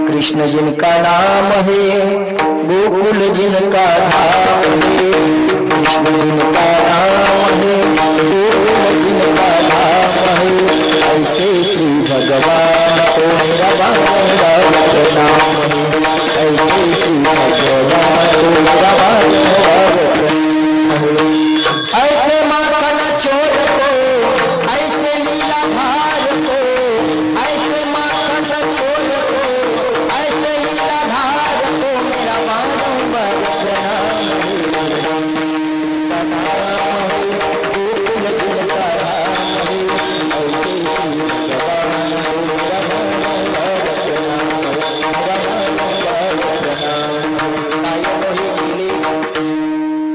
कृष्ण जिनका नाम है गोकुल जिनका धाम है, कृष्ण जिनका नाम है गोकुल जिनका धाम है, ऐसे श्री भगवान को मेरा बांधा नाम है, ऐसे श्री भगवान को मेरा बांधा ऐसे माखन चोर को, ऐसे लीला भार को, ऐसे माखन चोर को, ऐसे लीला धार को मेरा बारंबार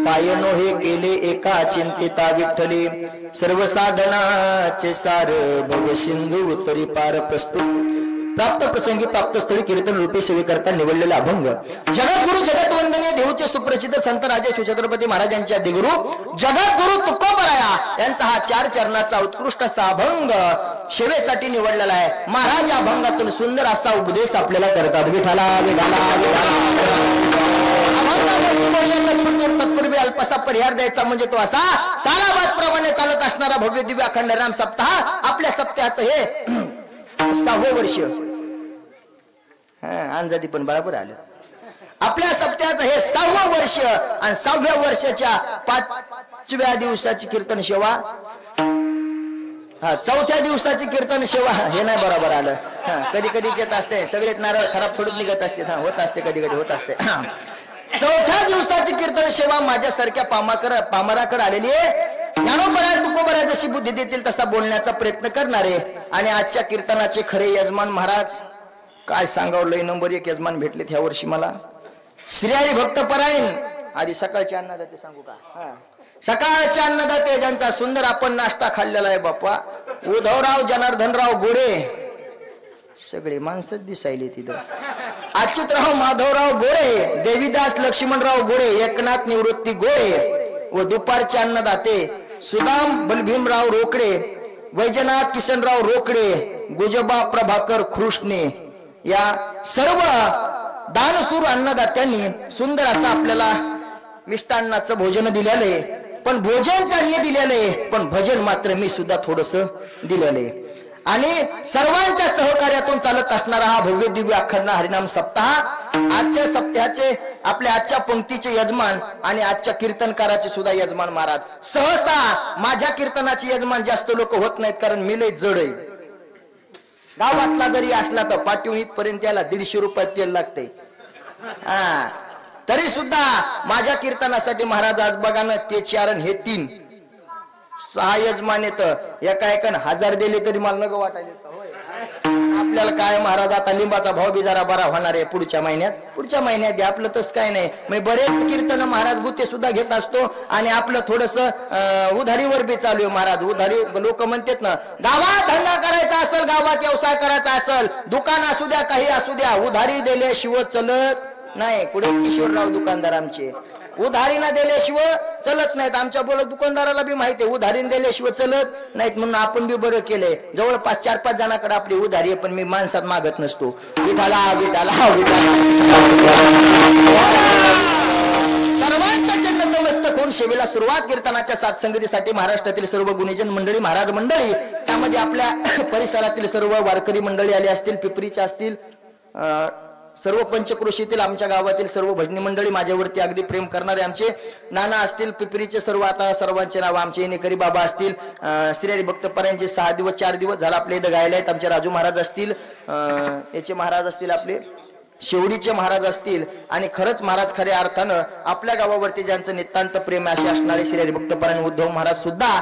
कायनो हे केले एका चिंतिता विठ्ठली, सर्व साधनाचे सार भव सिंधू उत्तरी पार प्रस्तुत, प्राप्त प्रसंगी प्राप्त स्थळी कीर्तन रूपे सेवेकरता निवडलेला अभंग, जगद्गुरु जगतवंदनीय देऊचे सुप्रसिद्ध संत राजे शिवछत्रपती महाराजांच्या दिगुरु जगद्गुरु तुकोबराया यांचा हा 4 चरणाचा उत्कृष्ट असा अभंग सेवेसाठी निवडलेला आहे. महाराज या अभंगातून सुंदर असा उपदेश आपल्याला करतात. विठाला विठाला तत्पूर्वी अल्पसा परिहार द्यायचा म्हणजे तो असा सालाबाद प्रमाणे चालत असणारा भव्य दिव्य अखंड राम सप्ताह. आपल्या सप्ताहाचं हे 6वं वर्ष, अंजादी पण बरोबर आलं. आपल्या सप्ताहाचं हे 6वं वर्ष आणि 6व्या वर्षाच्या 5व्या दिवसाची कीर्तन सेवा, 4थ्या दिवसाची कीर्तन सेवा, हे नाही बरोबर आलं. कधी कधी येत असते, सगळेच नारळ खराब थोडं निघत असते, होत असते, कधी कधी होत असते. 4थ्या दिवसाची कीर्तन सेवा माझ्यासारख्या पामराकडे आलेली आहे. ज्ञानोबराय तुकोबराय जशी बुद्धी देतील तसा बोलण्याचा प्रयत्न करणारे आणि आजच्या कीर्तनाचे खरे यजमान महाराज, काय सांगावं, लय नंबर 1 यजमान भेटलेत ह्या वर्षी मला. श्रीहरी भक्त परायण. आधी सकाळचे अन्नदाते सांगू का? सकाळचे अन्नदाते ज्यांचा सुंदर आपण नाश्ता खाल्लेला आहे बाप्पा, उद्धवराव जनार्दनराव गोरे, सगळे माणसंच दिसायले तिथं. अच्युतराव माधवराव गोरे, देवीदास लक्ष्मणराव गोरे, एकनाथ निवृत्ती गोरे व दुपारचे अन्नदाते सुदाम बलभीमराव रोकडे, वैजनाथ किसनराव रोकडे, गुजबा प्रभाकर कृष्णे या सर्व दानशूर अन्नदात्यांनी सुंदर असं आपल्याला मिष्टान्नाचं भोजन दिलेले. पण भोजन त्यांनी दिलेले, पण भजन मात्र मी सुद्धा थोडस दिलेले. आणि सर्वांच्या सहकार्यातून चालत असणारा हा भव्य दिव्य अखंड हरिनाम सप्ताह. आजच्या सप्ताहाचे आपल्या आजच्या पंक्तीचे यजमान आणि आजच्या कीर्तनकाराचे सुद्धा यजमान महाराज. सहसा माझ्या कीर्तनाचे यजमान जास्त लोक होत नाहीत, कारण मी लय जड आहे. गावातला जरी असला तर पाठवून इथपर्यंत याला 150 रुपये तेल लागते. तरी सुद्धा माझ्या कीर्तनासाठी महाराज आज बघा ना, ते 4 आणि हे 3 6 यजमान येत. एका 1000 दिले तरी मला नग वाटायला. आपल्याला काय महाराज, आता लिंबाचा भाव बी जरा बरा होणार आहे पुढच्या महिन्यात द्या. आपलं तस काय नाही. मी बरेच कीर्तन महाराज गुत्ते सुद्धा घेत असतो आणि आपलं थोडस उधारीवर बी चालू आहे महाराज. उधारी लोक म्हणतात ना, गावात धंदा करायचा असेल, गावात व्यवसाय करायचा असेल, दुकान असू द्या, काही असू द्या, उधारी दिल्याशिवाय चलत नाही. पुढे किशोरराव दुकानदार आमचे उधारी ना दिल्याशिवाय चलत नाहीत. आमच्या बोलत दुकानदाराला बी माहिती आहे उधारी दिल्याशिवाय चलत नाहीत, म्हणून आपण बी बरं केलंय. जवळपास 4-5 जणांकडे आपली उधारी आहे, पण मी माणसात मागत नसतो. विठाला विठाला सर्वांच्या चरणतमस्तक होऊन सेवेला सुरुवात. कीर्तनाच्या साथ संगतीसाठी महाराष्ट्रातील सर्व गुणीजन मंडळी, महाराज मंडळी, त्यामध्ये आपल्या परिसरातील सर्व वारकरी मंडळी आली असतील, पिपरीच्या असतील, सर्व पंचक्रोशीतील आमच्या गावातील सर्व भजनी मंडळी, माझ्यावरती अगदी प्रेम करणारे आमचे नाना असतील, पिपरीचे सर्व, आता सर्वांचे नाव आमचे येणेकरी बाबा असतील, श्रीहरी भक्त परायणचे 6 दिवस 4 दिवस झाला आपल्या इथं गायला आहेत. आमचे राजू महाराज असतील, याचे महाराज असतील, आपले शेवडीचे महाराज असतील. आणि खरंच महाराज खऱ्या अर्थानं आपल्या गावावरती ज्यांचं नितांत प्रेम असे असणारे श्रीहरी भक्त परायण उद्धव महाराज सुद्धा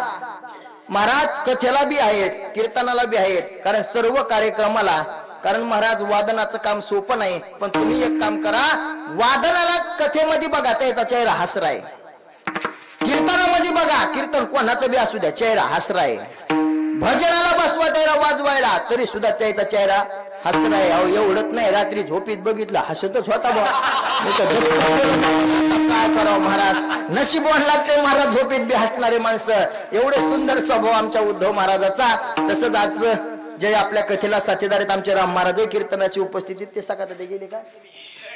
महाराज कथेला बी आहेत, कीर्तनाला बी आहेत. कारण सर्व कार्यक्रमाला, कारण महाराज वादनाचं काम सोपं नाही, पण तुम्ही एक काम करा, वादनाला कथेमध्ये बघा त्याचा चेहरा हसरा आहे, कीर्तनामध्ये बघा, कीर्तन कोणाचं बी असू द्या चेहरा हसरा आहे, भजनाला बसवा त्याला वाजवायला तरी सुद्धा त्याचा चेहरा हसरा आहे. अहो एवढंच नाही, रात्री झोपीत बघितलं हसतच होता बा. काय करावं महाराज, नशीबवान लागते महाराज झोपीत बी हसणारे माणसं. एवढे सुंदर स्वभाव आमच्या उद्धव महाराजाचा. तसंच आज जे आपल्या कथेला साथीदार आहेत आमचे राम महाराज कीर्तनाची उपस्थितीत ते सकाळी ते गेले का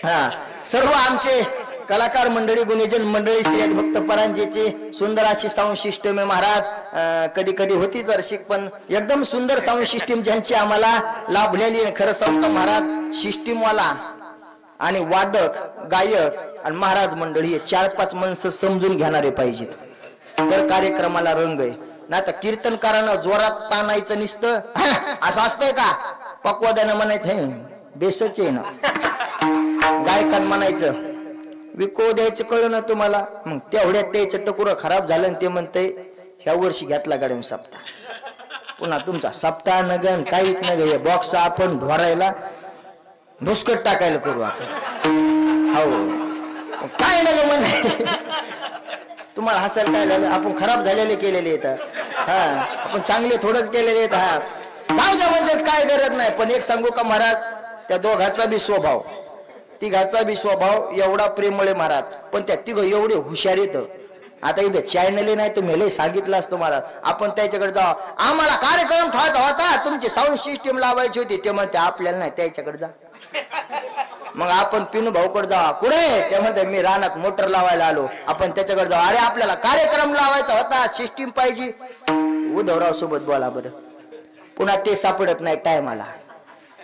हा सर्व आमचे कलाकार मंडळी गुणीजन मंडळी स्त्री भक्त परांजेचे सुंदर अशी साऊंड सिस्टम आहे महाराज कधी कधी होती जरशिक पण एकदम सुंदर साऊंड सिस्टम ज्यांची आम्हाला लाभलेली आहे खरं सांगतो महाराज सिस्टीम वाला आणि वादक गायक आणि महाराज मंडळी 4-5 माणसं समजून घेणारे पाहिजेत तर कार्यक्रमाला रंग आहे नाही तर कीर्तनकारांना जोरात ताणायचं नुसतं असं असतंय का पक्वाद्यानं म्हणायचं बेसच आहे ना गायकान म्हणायचं विको द्यायचं कळलं ना तुम्हाला मग तेवढ्यात त्याचं टकुरं खराब झालं ते म्हणतंय ह्या वर्षी घेतला गाड्या सप्ताह पुन्हा तुमचा सप्ताह नगन काहीच नग बॉक्स आपण ढोरायला भुसकट टाकायला करू आपण हो काय नग म्हण तुम्हाला हसायला काय झालं आपण खराब झालेले केलेले आहेत हा आपण चांगले थोडंच केलेले आहेत हा जाऊ द्या म्हणतात काय गरज नाही पण एक सांगू का महाराज त्या दोघाचा बी स्वभाव तिघाचा बी स्वभाव एवढा प्रेमळे महाराज पण त्या तिघ एवढे हुशार येत आता इथे चॅनल नाही तर मेले सांगितलं असतं महाराज आपण त्याच्याकडे जाऊ आम्हाला कार्यक्रम ठेवायचा होता तुमची साऊंड सिस्टीम लावायची होती ते म्हणते आपल्याला नाही त्याच्याकडे जा मग आपण पिनू भाऊकडे जावा कुठे ते म्हणते मी रानात मोटर लावायला आलो आपण त्याच्याकडे जाऊ अरे आपल्याला कार्यक्रम लावायचा होता सिस्टीम पाहिजे उद्धवराव सोबत बोला बरं पुन्हा ते सापडत नाही टायमाला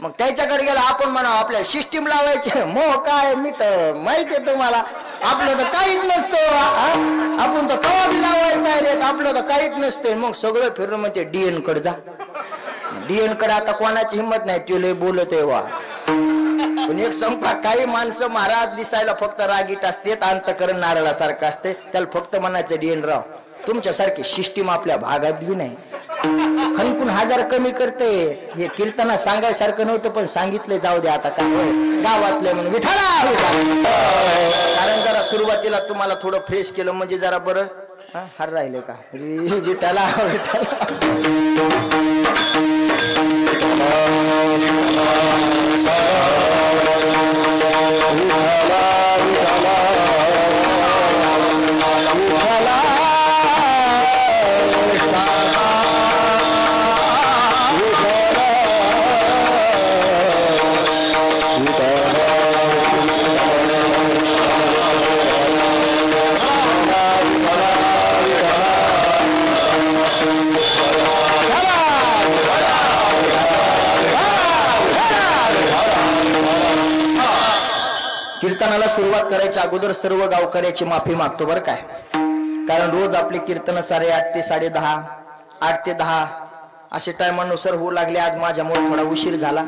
मग त्याच्याकडे गेला आपण म्हणा आपल्याला सिस्टीम लावायचे मोह काय मी तर माहिती आहे तुम्हाला आपलं तर काहीच नसतं आपण तर कवा बी लावायला रे आपलं तर काहीच नसतं मग सगळं फिरून म्हणते डीएन कडे जा डीएन कडे आता कोणाची हिंमत नाही ते लय बोलत आहे वा पण एक संपा काही माणसं महाराज दिसायला फक्त रागीट असते अंतकरण नारळासारखं असते त्याला फक्त म्हणायचं डीएन राव तुमच्यासारखी सिस्टीम आपल्या भागात बी नाही खनकून 1000 कमी करते हे कीर्तना सांगायसारखं नव्हतं पण सांगितले जाऊ दे आता काय गावातले म्हणून विठाला कारण जरा सुरुवातीला तुम्हाला थोडं फ्रेश केलं म्हणजे जरा बरं हार राहिले का विठाला कीर्तनाला सुरुवात करायच्या अगोदर सर्व गावकऱ्याची माफी मागतो बरं काय कारण रोज आपले कीर्तन 8:30 ते 10:30 8 ते 10 असे टायमानुसार होऊ लागले आज माझ्यामुळे थोडा उशीर झाला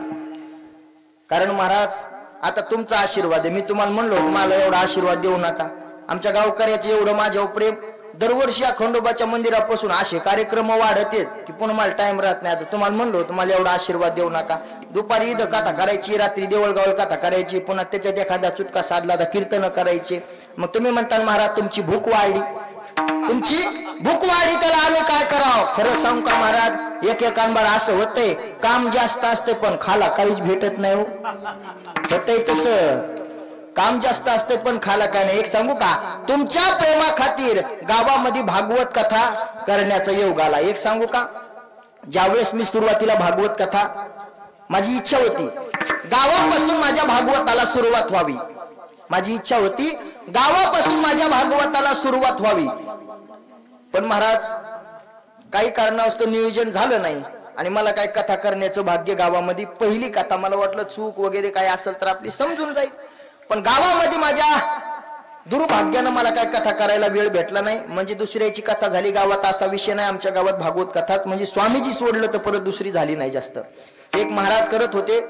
कारण महाराज आता तुमचा आशीर्वाद आहे मी तुम्हाला म्हणलो मला एवढा आशीर्वाद देऊ नका आमच्या गावकऱ्याचे एवढं माझ्यावर प्रेम दरवर्षी या खंडोबाच्या मंदिरापासून असे कार्यक्रम वाढत आहेत की पुन्हा मला टाइम राहत नाही आता तुम्हाला म्हणलो तुम्हाला एवढा आशीर्वाद देऊ नका दुपारी इथं कथा करायची रात्री देवळगावला कथा करायची पुन्हा त्याच्यात एखादा चुटका साधला तर कीर्तन करायचे मग तुम्ही म्हणता महाराज तुमची भूक वाढली त्याला आम्ही काय करावं खरं सांगू का महाराज एकेकांबार असं होतंय काम जास्त असते पण खाला काहीच भेटत नाही होतंय तसं काम जास्त असते पण खाला काय नाही एक सांगू का तुमच्या प्रेमा खातीर गावामध्ये भागवत कथा करण्याचा योग आला एक सांगू का ज्यावेळेस मी सुरुवातीला भागवत कथा माझी इच्छा होती गावापासून माझ्या भागवताला सुरुवात व्हावी माझी इच्छा होती गावापासून माझ्या भागवताला सुरुवात व्हावी पण महाराज काही कारणास्तव नियोजन झालं नाही आणि मला काय कथा करण्याचं भाग्य गावामध्ये पहिली कथा मला वाटलं चूक वगैरे काय असेल तर आपली समजून जाईल पण गावामध्ये माझ्या दुर्भाग्यानं मला काय कथा करायला वेळ भेटला नाही म्हणजे दुसऱ्याची कथा झाली गावात असा विषय नाही आमच्या गावात भागवत कथाच म्हणजे स्वामीजी सोडलं तर परत दुसरी झाली नाही जास्त एक महाराज करत होते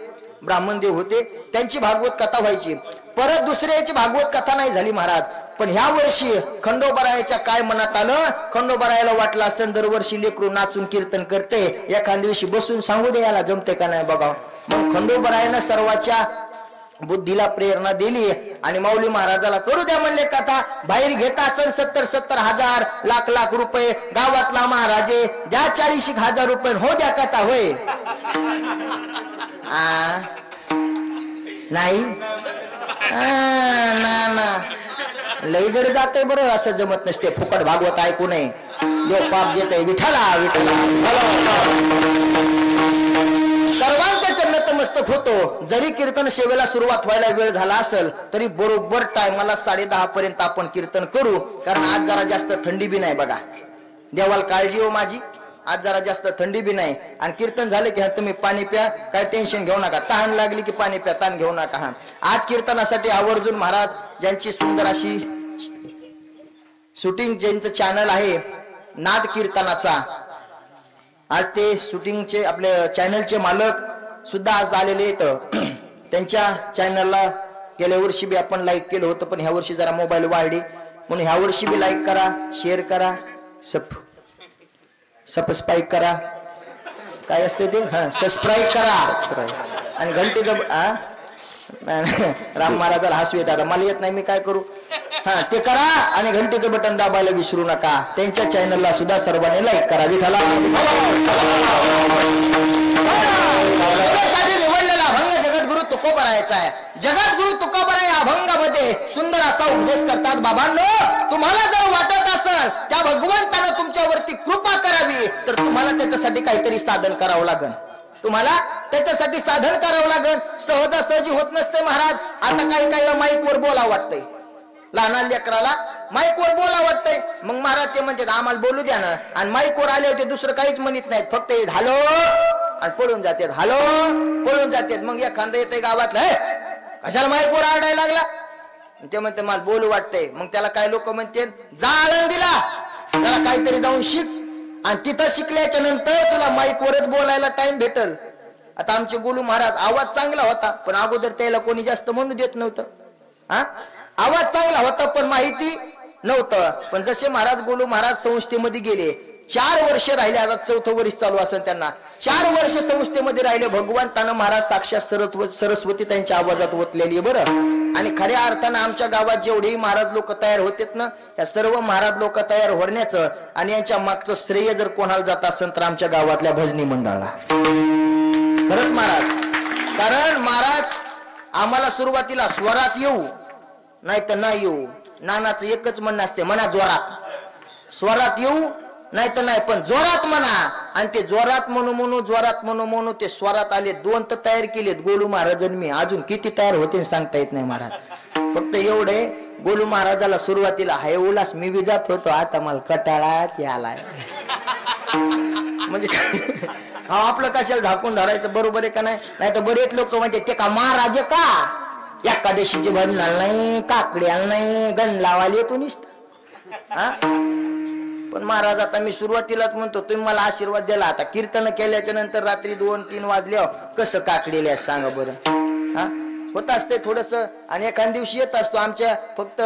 ब्राह्मण देव होते त्यांची भागवत कथा व्हायची परत दुसऱ्याची भागवत कथा नाही झाली महाराज पण ह्या वर्षी खंडोबारायाच्या काय मनात आलं खंडोबारायाला वाटलं असेल दरवर्षी लेकरू नाचून कीर्तन करते एखाद्या दिवशी बसून सांगू दे याला जमते का नाही बघा मग खंडोबारायानं सर्वाच्या बुद्धीला प्रेरणा दिली आणि माऊली महाराजाला करू द्या म्हणले कथा बाहेर घेता असेल 70,000 लाख रुपये गावातला महाराजे द्या 40,000 रुपये हो द्या कथा होय नाही ना लई जड जाते बरोबर असं जमत नसते फुकट भागवत ऐकू नये देव पाप देत विठाला विठाला सर्वांच्या चरणतमस्तक होतो. जरी कीर्तन सेवेला सुरुवात व्हायला वेळ झाला असेल तरी बरोबर टायमाला 10:30 पर्यंत आपण कीर्तन करू. कारण आज जरा जास्त थंडी बी नाही बघा. देवाला काळजी हो माझी. आज जरा जास्त थंडी बी नाही. आणि कीर्तन झाले की तुम्ही पाणी प्या, काय टेन्शन घेऊ नका. तहान लागली की पाणी प्या, ताण घेऊ नका. आज कीर्तनासाठी आवर्जून महाराज ज्यांची सुंदर अशी शूटिंग, ज्यांचं चॅनल आहे नाद कीर्तनाचा, आज ते शूटिंगचे आपले चॅनलचे मालक सुद्धा आज आलेले आहेत. त्यांच्या चॅनलला गेल्या वर्षी बी आपण लाईक केलं होतं, पण ह्या वर्षी जरा मोबाईल वाढली म्हणून ह्या वर्षी बी लाईक करा, शेअर करा, सबस्क्राईब करा. काय असते ते? सबस्क्राईब करा आणि घंटी राम महाराजाला हसू येत. आता मला येत नाही, मी काय करू? ते करा आणि घंटीचं बटन दाबायला विसरू नका. त्यांच्या चॅनलला सुद्धा सर्वांनी लाईक करा. विठ्ठला निवडलेला अभंग जगद्गुरु तुकोबरायचा आहे. जगद्गुरु तुकोबराय अभंगामध्ये सुंदर असा उपदेश करतात. बाबांनो, तुम्हाला जर वाटत असेल त्या भगवंतानं तुमच्यावरती कृपा करावी तर तुम्हाला त्याच्यासाठी काहीतरी साधन करावं लागेल. तुम्हाला त्याच्यासाठी साधन करावं लागेल. सहजासहजी होत नसते महाराज. आता काही काही माईकवर बोलावं वाटतंय, लहान लेकराला माईकवर बोला वाटतंय. मग महाराज ते म्हणतात आम्हाला बोलू द्या ना. आणि माईकवर आले होते दुसरं काहीच म्हणत नाहीत, फक्त हॅलो आणि पळून जातात, हॅलो पळून जातात. मग एखादं येते गावातलं, कशाला माईकवर आरडायला लागला? ते म्हणते मला बोलू वाटतंय. मग त्याला काय लोक म्हणते, जा आळंदीला त्याला काहीतरी जाऊन शिक आणि तिथं शिकल्याच्या नंतर तुला माईकवरच बोलायला टाइम भेटल. आता आमचे गोलू महाराज आवाज चांगला होता, पण अगोदर त्याला कोणी जास्त म्हणू देत नव्हतं. आवाज चांगला होता पण माहिती नव्हतं. पण जसे महाराज गोलू महाराज संस्थेमध्ये गेले, 4 वर्ष राहिले, आता 4थं वर्ष चालू असेल त्यांना. 4 वर्ष संस्थेमध्ये राहिले. भगवंतानं महाराज साक्षात सरस्वती त्यांच्या आवाजात ओतलेली बरं. आणि खऱ्या अर्थानं आमच्या गावात जेवढेही महाराज लोक तयार होतेत ना, त्या सर्व महाराज लोक तयार होण्याचं आणि यांच्या मागचं श्रेय जर कोणाला जात असेल तर आमच्या गावातल्या भजनी मंडळाला. खरंच महाराज, कारण महाराज आम्हाला सुरुवातीला स्वरात येऊ नाही तर नाही येऊ, नानाचं एकच म्हणणं असते, म्हणा जोरात. स्वरात येऊ नाही तर नाही, पण जोरात म्हणा. आणि ते जोरात म्हणू ते स्वरात आले. 2 तर तयार केलेत गोलू महाराजांनी. मी अजून किती तयार होते सांगता येत नाही महाराज. फक्त एवढे, गोलू महाराजाला सुरुवातीला हाय उल्हास मी बी जात होतो, आता मला कटाळाच यालाय. म्हणजे आपलं कशाला झाकून धरायचं, बरोबर आहे का नाही? नाही तर बरेच लोक म्हणते ते का महाराज का एकादशीचे भजन नाही, काकडी नाही, गण लावायला येतो निसत. पण महाराज आता मी सुरुवातीलाच म्हणतो तुम्ही मला आशीर्वाद दिला. आता कीर्तन केल्याच्या नंतर रात्री 2-3 वाजल्या कसं काकडीला सांगा बरं. होत असते थोडस. आणि एखाद दिवशी येत असतो आमच्या, फक्त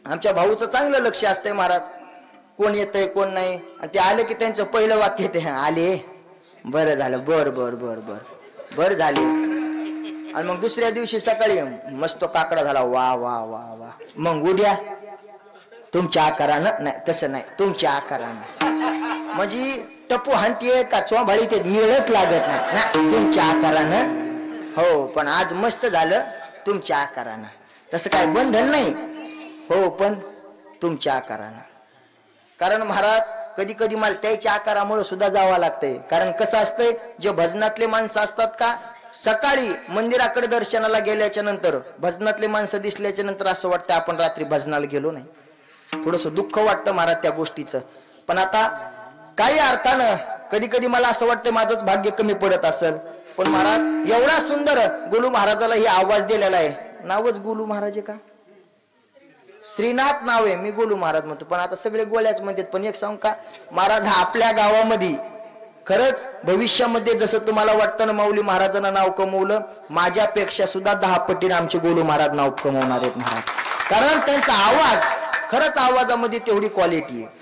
आमच्या भाऊचं चांगलं लक्ष असतंय महाराज, कोण येतंय कोण नाही. आणि ते आले की त्यांचं पहिलं वाक्य ते आले, बरं झालं, बर बर बर बर बर झाले. आणि मग दुसऱ्या दिवशी सकाळी मस्त काकडा झाला, वा वा वा वा. मग उद्या तुमच्या आकारानं, नाही तसं नाही, तुमच्या आकारानं. म्हणजे टपू हांती का चोंभाळी ते मिळच लागत नाही ना, तुमच्या आकारानं. हो, पण आज मस्त झालं तुमच्या आकारानं. तसं काय बंधन नाही, हो, पण तुमच्या आकारानं. कारण महाराज कधी कधी मला त्याच्या आकारामुळे सुद्धा जावं लागतंय. कारण कसं असतंय, जे भजनातले माणसं असतात का, सकाळी मंदिराकडे दर्शनाला गेल्याच्या नंतर भजनातले माणसं दिसल्याच्या नंतर असं वाटतं आपण रात्री भजनाला गेलो नाही. थोडस दुःख वाटतं महाराज त्या गोष्टीचं. पण आता काही अर्थानं कधी कधी मला असं वाटतं माझंच भाग्य कमी पडत असेल. पण महाराज एवढा सुंदर गोलू महाराजाला ही आवाज दिलेला आहे. नावच गोलू महाराज आहे का, श्रीनाथ नाव आहे, मी गोलू महाराज म्हणतो. पण आता सगळे गोळ्याच म्हणतात. पण एक सांगू का महाराज, हा आपल्या गावामध्ये खरंच भविष्यामध्ये जसं तुम्हाला वाटतं ना माऊली महाराजांना नाव कमवलं, माझ्यापेक्षा सुद्धा 10 पटीने आमचे गोलू महाराज नाव कमवणार आहेत महाराज. कारण त्यांचा आवाज, खरंच आवाजामध्ये तेवढी क्वालिटी आहे.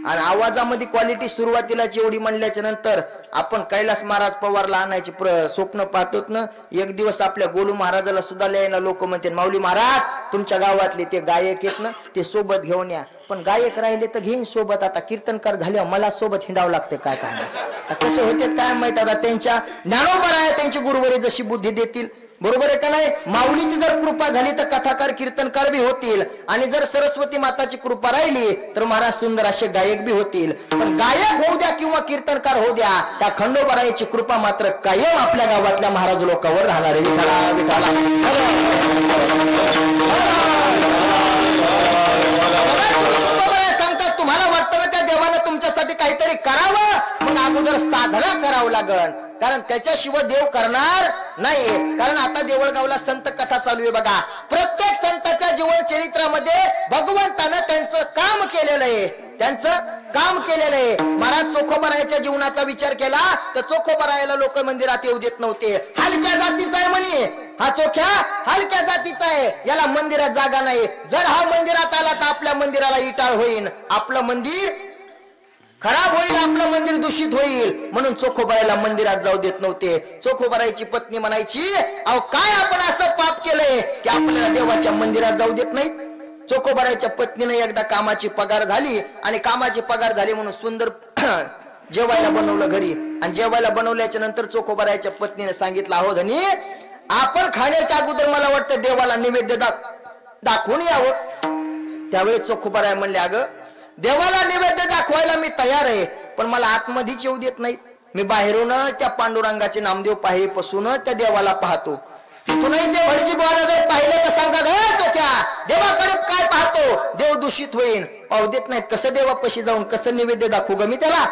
आणि आवाजामध्ये क्वालिटी सुरुवातीला जेवढी म्हणल्याच्या नंतर आपण कैलास महाराज पवारला आणायचे स्वप्न पाहतोत ना. एक दिवस आपल्या गोलू महाराजाला सुद्धा लिहायला लोक म्हणतात, माऊली महाराज तुमच्या गावातले ते गायक आहेत ना, ते सोबत घेऊन या. पण गायक राहिले तर घेईन सोबत. आता कीर्तनकार झाले मला सोबत हिंडावं लागते काय काय कसे होते काय माहित. आता त्यांच्या ज्ञानोबर आहे, त्यांची गुरुवरी जशी बुद्धी देतील. बरोबर आहे का नाही. माऊलीची जर कृपा झाली तर कथाकार कीर्तनकार बी होतील, आणि जर सरस्वती माताची कृपा राहिली तर महाराज सुंदर असे गायक बी होतील. पण गायक होऊ द्या किंवा कीर्तनकार होऊ द्या, त्या खंडोबारायाची कृपा मात्र कायम आपल्या गावातल्या महाराज लोकांवर राहणार आहे. विठाला विठाला सांगतात. तुम्हाला वाटतं ना त्या देवानं तुमच्यासाठी काहीतरी करावं, मग अगोदर साधना करावं लागल, कारण त्याच्याशिवाय देव करणार नाही. कारण आता देवळगावला संत कथा चालू आहे बघा. प्रत्येक संताच्या जीवन चरित्रामध्ये भगवंतानं त्यांचं काम केलेलं आहे, त्यांचं काम केलेलं आहे. महाराज चोखोबारायाच्या जीवनाचा विचार केला तर चोखोबारायाला लोक मंदिरात येऊ देत नव्हते. हलक्या जातीचा आहे म्हणे हा चोख्या, हलक्या जातीचा आहे, याला मंदिरात जागा नाही. जर हा मंदिरात आला तर आपल्या मंदिराला इटाळ होईल, आपलं मंदिर खराब होईल, आपलं मंदिर दूषित होईल. म्हणून चोखोबारायला मंदिरात जाऊ देत नव्हते. चोखोबारायची पत्नी म्हणायची, अहो काय आपण असं पाप केलंय की आपल्याला देवाच्या मंदिरात जाऊ देत नाही. चोखोबारायच्या पत्नीने एकदा कामाची पगार झाली, आणि कामाची पगार झाली म्हणून सुंदर जेवायला बनवलं घरी. आणि जेवायला बनवल्याच्या नंतर चोखोबारायच्या पत्नीने सांगितलं, अहो धनी आपण खाण्याच्या अगोदर मला वाटतं देवाला नैवेद्य दाखवून यावं. त्यावेळी चोखोबाराय म्हणले, अगं देवाला नैवेद्य दाखवायला मी तयार आहे, पण मला आतमध्येच येऊ देत नाहीत. मी बाहेरूनच त्या पांडुरंगाचे नामदेव पाहिलेपासूनच त्या देवाला पाहतो. तिथूनही ते भटजी बुवाला जर पाहिले तर सांगतात, चोख्या देवाकडे काय पाहतो, देव दूषित होईल, पाहू देत नाहीत, कसं देवापाशी जाऊन कसं नैवेद्य दाखवू ग मी त्याला.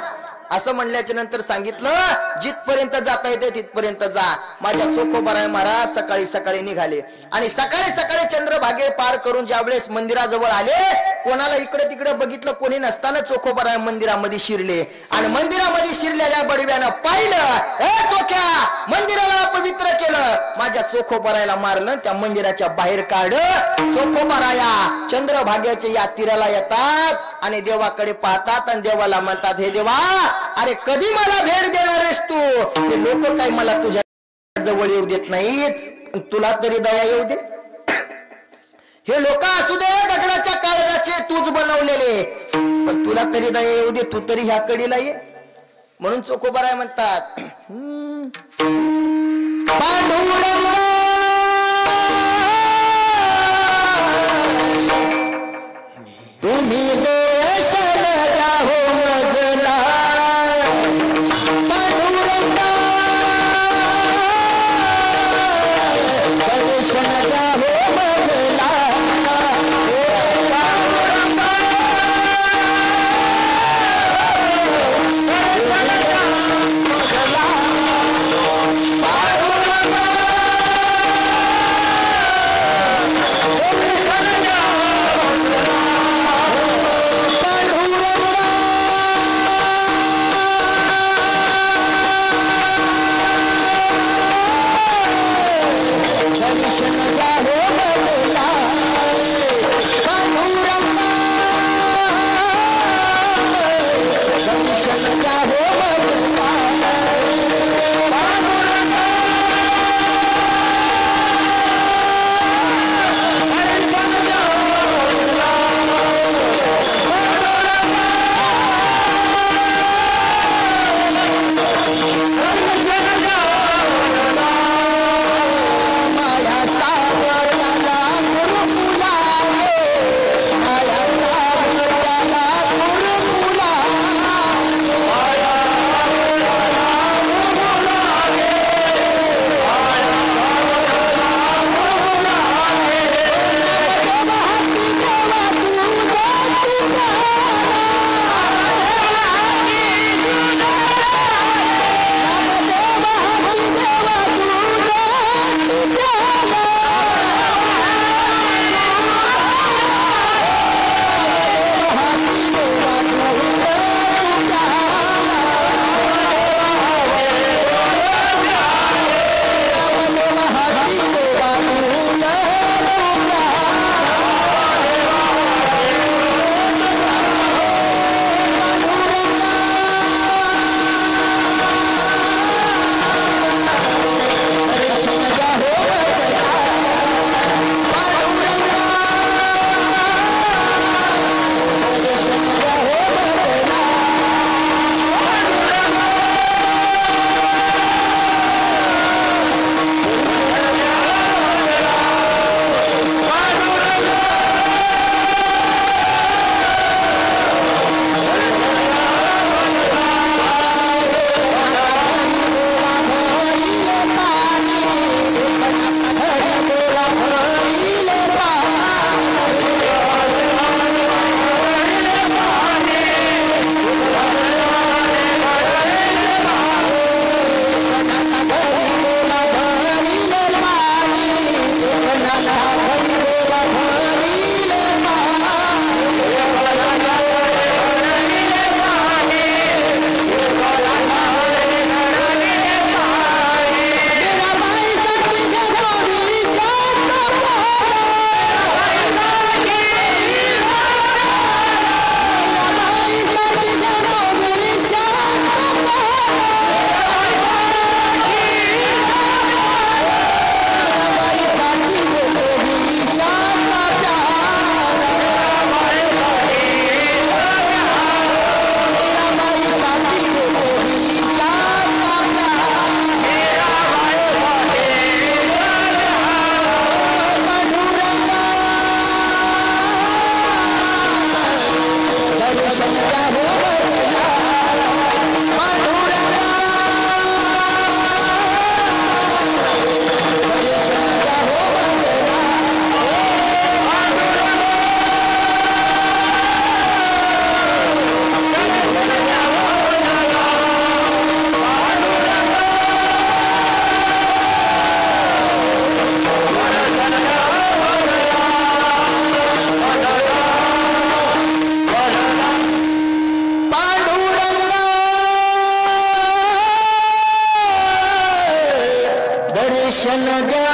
असं म्हणल्याच्या नंतर सांगितलं, जिथपर्यंत जाता येते तिथपर्यंत जा. माझ्या चोखोबाराय महाराज सकाळी सकाळी निघाले, आणि सकाळी सकाळी चंद्रभागे पार करून ज्यावेळेस मंदिराजवळ आले, कोणाला इकडे तिकडे बघितलं कोणी नसताना चोखोबाराय मंदिरामध्ये शिरले. आणि मंदिरामध्ये शिरलेल्या बडव्यानं पाहिलं, हे चोख्या मंदिराला पवित्र केलं. माझ्या चोखोबारायला मारलं, त्या मंदिराच्या बाहेर काढलं. चोखोबाराया चंद्रभाग्याच्या या तीराला येतात आणि देवाकडे पाहतात, आणि देवाला म्हणतात, हे देवा अरे कधी मला भेट देणार आहेस तू. हे लोक काय मला तुझ्या जवळ येऊ देत नाहीत, तुला तरी दया येऊ दे. हे लोक असू दे दगडाच्या काळजाचे तूच बनवलेले, पण तुला तरी दया येऊ दे, तू तरी ह्या कडीला ये. म्हणून चोखोबाराय म्हणतात, पांडुरंग तुम्ही देशाल द्या हो मजला, पांडुरंग दर्शन द्या हो मजला. माया सावता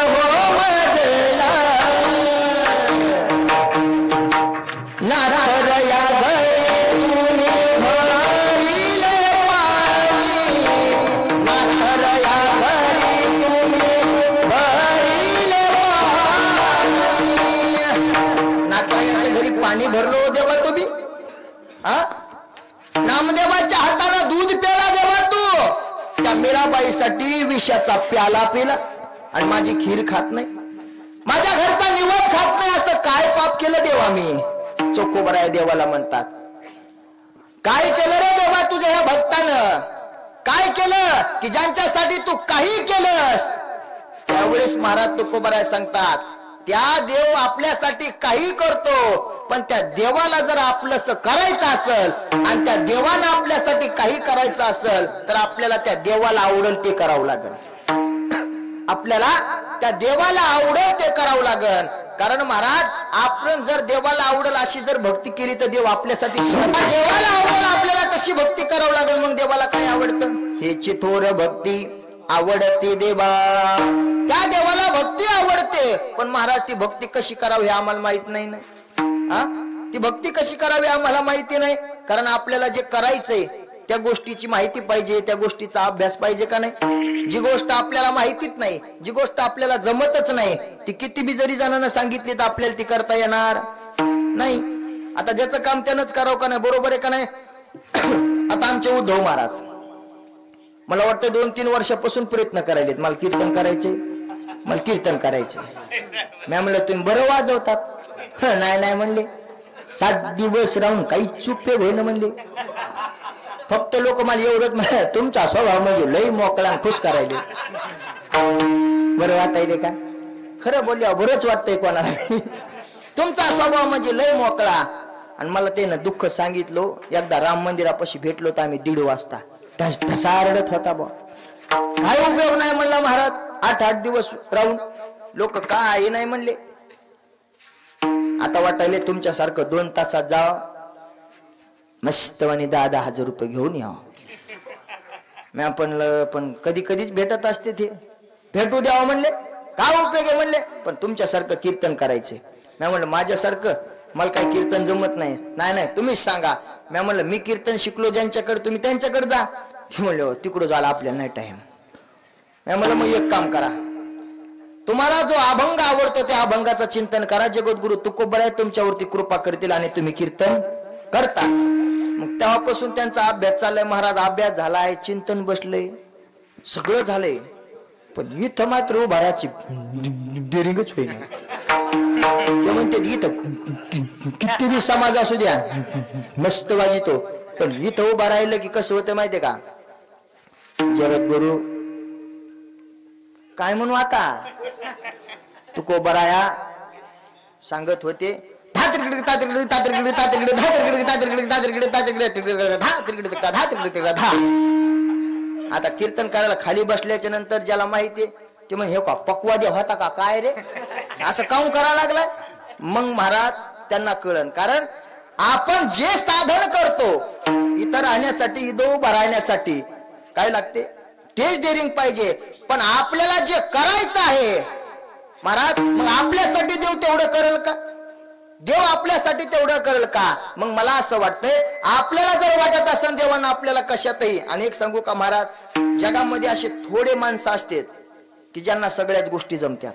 हो मजला नाथर या घरी तुम्ही भरिले पाणी नाथर या घरी तुम्ही भरिले पाणी नाथरायाच्या घरी पाणी भरलो देवा तुम्ही नामदेवाच्या हाताने दूध प्याला देवा तू त्या मीराबाईसाठी विषाचा प्याला पिला आणि माझी खीर खात नाही माझ्या घरचा निवद खात नाही असं काय पाप केलं देवा मी चोखोबराय देवाला म्हणतात काय केलं रे देवा तुझ्या ह्या भक्तानं काय केलं की ज्यांच्यासाठी तू काही केलंस त्यावेळेस महाराज तुकोबराय सांगतात त्या देव आपल्यासाठी काही करतो पण त्या देवाला जर आपलंस करायचं असेल आणि त्या देवानं आपल्यासाठी काही करायचं असेल तर आपल्याला त्या देवाला आवडेल ते करावं लागेल आपल्याला त्या देवाला आवडेल ते करावं लागेल कारण महाराज आपण जर देवाला आवडेल अशी जर भक्ती केली तर देव आपल्यासाठी देवाला आवडेल आपल्याला तशी भक्ती करावं लागेल मग देवाला काय आवडतं हे चिथोर भक्ती आवडते देवा त्या देवाला भक्ती आवडते पण महाराज ती भक्ती कशी करावी हे आम्हाला माहित नाही ना ती भक्ती कशी करावी आम्हाला माहिती नाही कारण आपल्याला जे करायचंय त्या गोष्टीची माहिती पाहिजे त्या गोष्टीचा अभ्यास पाहिजे का नाही जी गोष्ट आपल्याला माहितीच नाही जी गोष्ट आपल्याला जमतच नाही ती किती बी जरी जणांना सांगितली तर आपल्याला ती करता येणार नाही आता ज्याचं काम त्यानंच करावं का नाही बरोबर आहे का नाही आता आमचे उद्धव महाराज मला वाटतं 2-3 वर्षापासून प्रयत्न करायलेत मला कीर्तन करायचे मी म्हणलं तुम्ही बरं वाजवतात नाही म्हणले 7 दिवस राहून काही चुपे होईना म्हणले फक्त लोक मला एवढंच म्हणा तुमचा स्वभाव म्हणजे लई मोकळा खुश करायले बरं वाटायले का खरं बोलल्या बरंच वाटतंय कोणाला तुमचा स्वभाव म्हणजे लई मोकळा आणि मला ते ना दुःख सांगितलं एकदा राम मंदिरापाशी भेटलो तर आम्ही 1:30 वाजता ढसारडत होता बा काय उपयोग नाही म्हणला महाराज 8 दिवस राहून लोक काय नाही म्हणले आता वाटायले तुमच्यासारखं 2 तासात जाव मस्तवानी 10,000 रुपये घेऊन यावं मी पण कधी कधीच भेटत असते ते भेटू द्यावं म्हणले काय उपयोग आहे म्हणले पण तुमच्यासारखं कीर्तन करायचे मी म्हणलं माझ्यासारखं मला काही कीर्तन जमत नाही तुम्हीच सांगा मी म्हणलं मी कीर्तन शिकलो ज्यांच्याकडे तुम्ही त्यांच्याकडे जा ते म्हणले तिकडं झाला आपल्याला नाही टाइम मी म्हणलं मग एक काम करा तुम्हाला जो अभंग आवडतो त्या अभंगाचं चिंतन करा जगद्गुरु तुकोबराय तुमच्यावरती कृपा करतील आणि तुम्ही कीर्तन करता मग तेव्हापासून त्यांचा अभ्यास चाललाय महाराज अभ्यास झालाय चिंतन बसलंय सगळं झालंय पण इथं मात्र उभाराची डेरिंगच होईल ते म्हणते इथं किती बी समाज असू द्या मस्त वाजतो पण इथं उभा राहिलं की कसं होतं माहितीये का जगद्गुरु काय म्हणू आता तुकोबराया सांगत होते आता कीर्तन करायला खाली बसल्याच्या नंतर ज्याला माहितीये ते म्हणे हे का पक्वाद्या होता का काय रे असं काऊन करायला लागलाय मग महाराज त्यांना कळन कारण आपण जे साधन करतो इतर राहण्यासाठी इथं उभा राहण्यासाठी काय लागते तेच डेअरिंग पाहिजे पण आपल्याला जे करायचं आहे महाराज मग आपल्यासाठी देव तेवढं करेल का देव आपल्यासाठी तेवढं करेल का मग मला असं वाटतंय आपल्याला जर वाटत असेल देवानं आपल्याला कशातही आणि एक सांगू का महाराज जगामध्ये असे थोडे माणसं असतात की ज्यांना सगळ्याच गोष्टी जमतात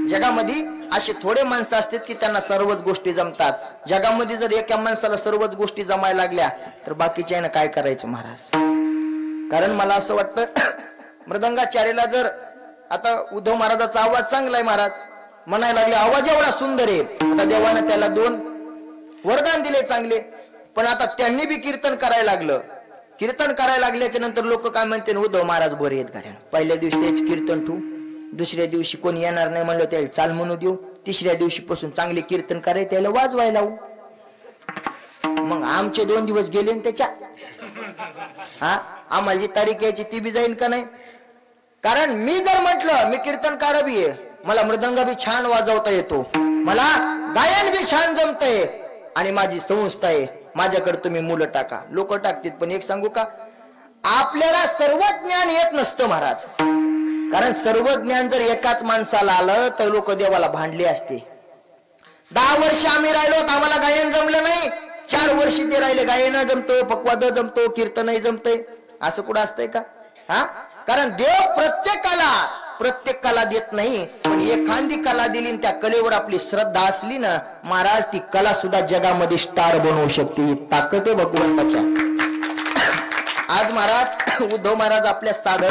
जगामध्ये असे थोडे माणसं असतात की त्यांना सर्वच गोष्टी जमतात जगामध्ये जर एका माणसाला सर्वच गोष्टी जमायला लागल्या तर बाकीच्या काय करायचं महाराज कारण मला असं वाटतं मृदंगाचार्याला जर आता उद्धव महाराजाचा आवाज चांगला आहे महाराज म्हणायला लागले आवाज एवढा सुंदर आहे आता देवानं त्याला 2 वरदान दिले चांगले पण आता त्यांनी बी कीर्तन करायला लागलं कीर्तन करायला लागल्याच्या नंतर लोक काय म्हणते उद्धव महाराज बरे आहेत गाड्या पहिल्या दिवशी तेच कीर्तन ठेवू दुसऱ्या दिवशी कोणी येणार नाही म्हणलं त्याला चाल म्हणू देऊ तिसऱ्या दिवशी पासून चांगले कीर्तन करायला त्याला वाजवायला मग आमचे 2 दिवस गेले त्याच्या आम्हाला जी तारीख यायची ती बी जाईल का नाही कारण मी जर म्हटलं मी कीर्तनकार बी आहे मला मृदंग बी छान वाजवता येतो मला गायन बी छान जमतंय आणि माझी संस्था आहे माझ्याकडे तुम्ही मुलं टाका लोक टाकतील पण एक सांगू का आपल्याला सर्व ज्ञान येत नसतं महाराज कारण सर्व ज्ञान जर एकाच माणसाला आलं तर लोक देवाला भांडले असते. 10 वर्ष आम्ही राहिलो आम्हाला गायन जमलं नाही, 4 वर्ष ते राहिले गायन जमतो, पक्वाद जमतो, कीर्तनही जमतंय. असं कुठं असतंय का? कारण देव प्रत्येक कला देत नाही, पण एखादी कला दिली त्या कलेवर आपली श्रद्धा असली ना महाराज, ती कला सुद्धा जगामध्ये स्टार बनवू शकते. ताकद आहे भगवंताच्या. आज महाराज उद्धव महाराज आपल्या साधं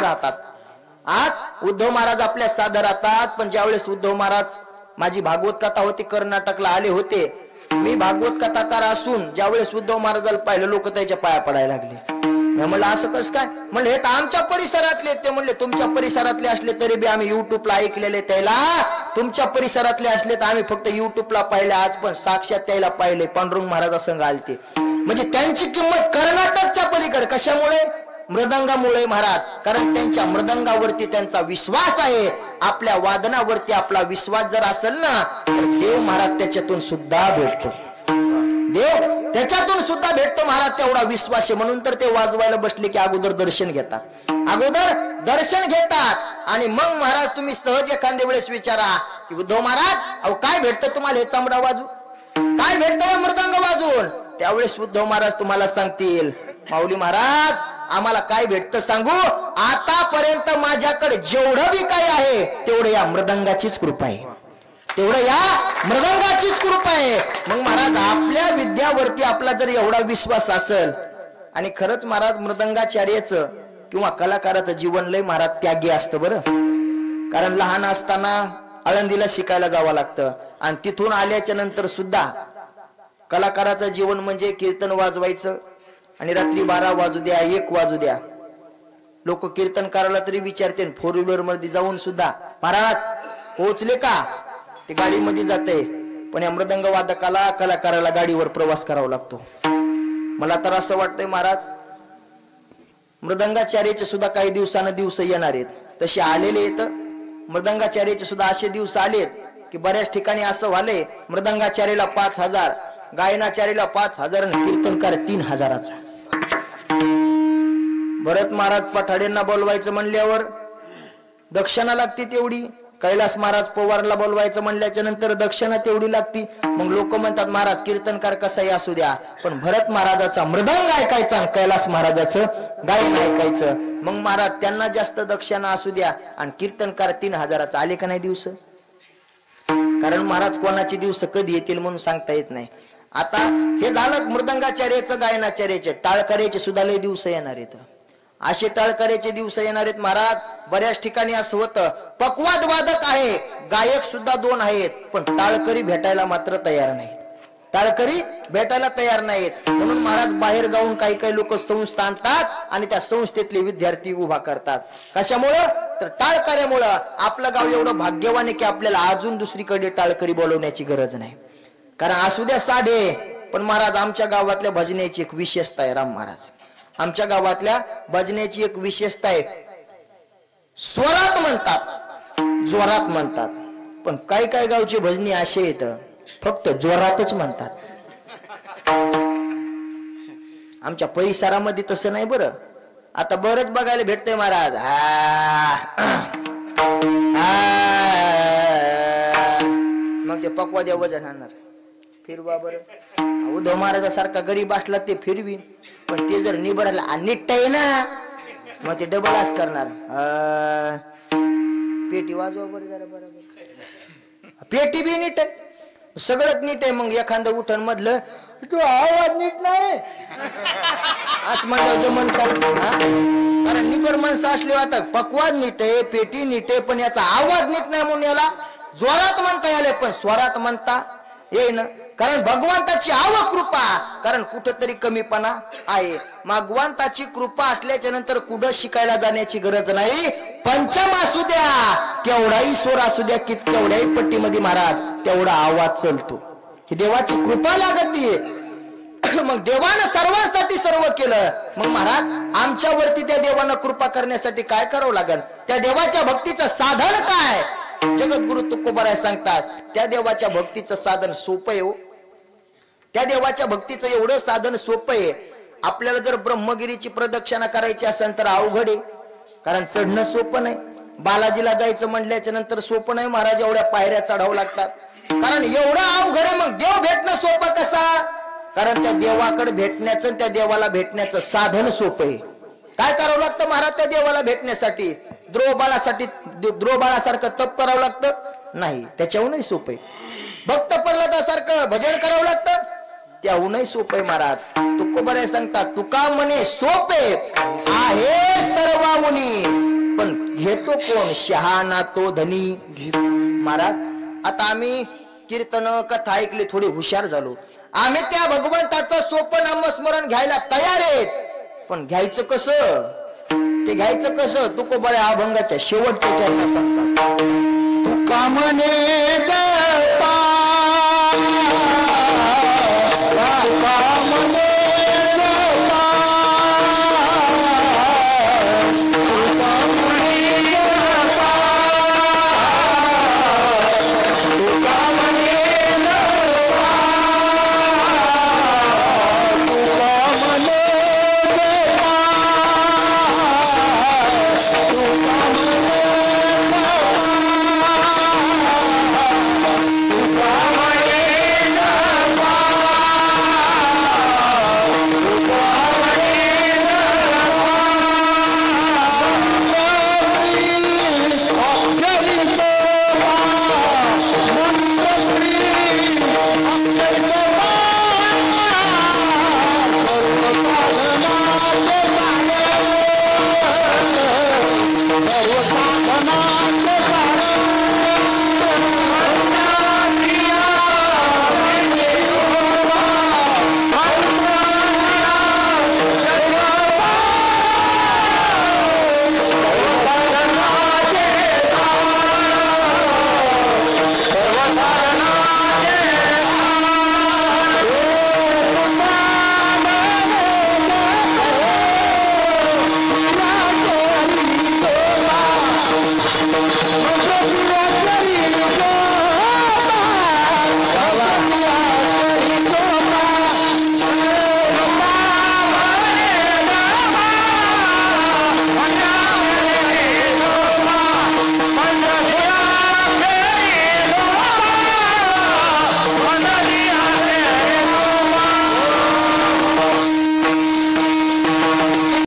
राहतात. पण ज्यावेळेस उद्धव महाराज, माझी भागवत कथा होती, कर्नाटकला आले होते. मी भागवत कथाकार असून ज्यावेळेस उद्धव महाराजाला पाहिलं लोक त्याच्या पाया पडायला लागले. मी म्हणलं असं कसं काय? म्हणलं हे तर आमच्या परिसरातले. ते म्हणले तुमच्या परिसरातले असले तरी बी आम्ही युट्यूबला ऐकलेले, त्याला तुमच्या परिसरातले असले तर आम्ही फक्त युट्यूबला पाहिले, आज पण साक्षात त्याला पाहिले, पांडुरंग महाराजा संघ आलते. म्हणजे त्यांची किंमत कर्नाटकच्या पलीकडे. कशामुळे? मृदंगामुळे महाराज. कारण त्यांच्या मृदंगावरती त्यांचा विश्वास आहे. आपल्या वादनावरती आपला विश्वास जर असेल ना तर देव महाराज त्याच्यातून सुद्धा भेटतो. महाराज, तेवढा विश्वास आहे. म्हणून तर ते वाजवायला बसले की अगोदर दर्शन घेतात. आणि मग महाराज तुम्ही सहज एखाद्या वेळेस विचारा की उद्धव महाराज अहो काय भेटतं तुम्हाला हे चांबडा वाजू, काय भेटतं मृदंग वाजवून? त्यावेळेस उद्धव महाराज तुम्हाला सांगतील माऊली महाराज आम्हाला काय भेटतं सांगू, आतापर्यंत माझ्याकडे जेवढं बी काय आहे तेवढं या मृदंगाचीच कृपा आहे, मग महाराज आपल्या विद्यावरती आपला जर एवढा विश्वास असेल, आणि खरंच महाराज मृदंगाचार्याचं किंवा कलाकाराचं जीवन लय महाराज त्यागी असतं बरं. कारण लहान असताना आळंदीला शिकायला जावं लागतं आणि तिथून आल्याच्या नंतर सुद्धा कलाकाराचं जीवन म्हणजे कीर्तन वाजवायचं आणि रात्री 12 वाजू द्या 1 वाजू द्या लोक कीर्तनकाराला तरी विचारते 4 व्हीलर मध्ये जाऊन सुद्धा महाराज पोहोचले का, ते गाडीमध्ये जाते. पण या मृदंग वादकाला कलाकाराला गाडीवर प्रवास करावा लागतो. मला तर असं वाटतंय महाराज मृदंगाचार्याचे सुद्धा काही दिवस येणार आहेत, तसे आलेले आहेत. मृदंगाचार्याचे सुद्धा असे दिवस आलेत की बऱ्याच ठिकाणी असं व्हायलंय मृदंगाचार्याला 5,000, गायनाचार्याला 5,000 आणि कीर्तनकार 3,000चा. भरत महाराज पठाडेंना बोलवायचं म्हणल्यावर दक्षिणा लागते तेवढी, कैलास महाराज पवारला बोलवायचं म्हणल्याच्या नंतर दक्षिणा तेवढी लागती. मग लोक म्हणतात महाराज कीर्तनकार कसाही असू द्या पण भरत महाराजाचा मृदंग ऐकायचा, कैलास महाराजाचं गायन ऐकायचं. मग महाराज त्यांना जास्त दक्षिणा असू द्या आणि कीर्तनकार 3,000चा. आले का नाही दिवस? कारण महाराज कोणाचे दिवस कधी येतील म्हणून सांगता येत नाही. आता हे झालं मृदंगाचार्याचं, गायनाचार्याचे, टाळकऱ्याचे सुद्धा लय दिवस येणार आहेत. असे टाळकऱ्याचे दिवस येणार आहेत महाराज. बऱ्याच ठिकाणी असं होतं पक्वाद वादक आहे, गायक सुद्धा 2 आहेत, पण टाळकरी भेटायला मात्र तयार नाहीत. म्हणून महाराज बाहेर गावून काही लोक संस्था आणतात आणि त्या संस्थेतले विद्यार्थी उभा करतात. कशामुळं? तर टाळकऱ्यामुळं. आपलं गाव एवढं भाग्यवान आहे की आपल्याला अजून दुसरीकडे टाळकरी बोलवण्याची गरज नाही. कारण असू द्या साधे, पण महाराज आमच्या गावातल्या भजनेची एक विशेषता आहे. राम महाराज आमच्या गावातल्या भजनेची एक विशेषता आहे, स्वरात म्हणतात, जोरात म्हणतात. पण काही गावची भजनी असे आहेत फक्त जोरातच म्हणतात. आमच्या परिसरामध्ये तसं नाही बरं. आता बरंच बघायला भेटतंय महाराज मग ते पक्वाद्या वजन आणणार फिरवा बरं. उद्धव महाराजासारखा गरीब असला ते फिरवीन, पण ते जर निबरला नीट आहे ना मग ते डबल आस करणार. पेटी वाजवा बरं जरा बरोबर, पेटी बी नीट आहे, सगळंच नीट आहे. मग एखादं उठण मधलं तो आवाज नीट नाही असं म्हणलं जमन का? कारण निबर माणसं असले आता पक्वाद नीट आहे, पेटी नीट आहे, पण याचा आवाज नीट नाही म्हणून याला जोरात म्हणता याले पण स्वरात म्हणता येईन. कारण भगवंताची कृपा, कारण कुठंतरी कमीपणा आहे. भगवंताची कृपा असल्याच्या नंतर कुठं शिकायला जाण्याची गरज नाही. पंचम असू द्या, केवढाही स्वर असू द्या, केवढ्याही पट्टीमध्ये महाराज तेवढा आवाज चलतो. ही देवाची कृपा लागते. मग देवानं सर्वांसाठी सर्व केलं. मग महाराज आमच्यावरती त्या देवानं कृपा करण्यासाठी काय करावं लागेल? त्या देवाच्या भक्तीचं साधन काय? जगद्गुरु तुकोबाराय सांगतात त्या देवाच्या भक्तीचं साधन सोपं आहे. त्या देवाच्या भक्तीचं एवढं साधन सोपं आहे. आपल्याला जर ब्रह्मगिरीची प्रदक्षिणा करायची असेल तर अवघड आहे, कारण चढणं सोपं नाही. बालाजीला जायचं म्हणल्याच्या नंतर सोपं नाही महाराज, एवढ्या पायऱ्या चढावं लागतात. कारण एवढं अवघड आहे. मग देव भेटणं सोपं कसा? कारण त्या देवाकडे भेटण्याचं, त्या देवाला भेटण्याचं साधन सोपं आहे. काय करावं लागतं महाराज त्या देवाला भेटण्यासाठी? द्रोबाळासारखं तप करावं लागतं? नाही, त्याच्याहूनही सोपं आहे. भक्त प्रल्हादासारखं भजन करावं लागतं? त्याहूनही सोपं आहे महाराज. तुकोबरे सांगतात, तुका म्हणे सोपे आहे सर्वामुनी, पण घेतो कोण? शहाणा तो धनी. महाराज आता आम्ही कीर्तन कथा ऐकली, थोडी हुशार झालो. आम्ही त्या भगवंताचं सोपं नामस्मरण घ्यायला तयार आहेत, पण घ्यायचं कसं? ते घ्यायचं कसं? तुकोबरे अभंगाच्या शेवटच्या चरणात सांगतात, तुका म्हणे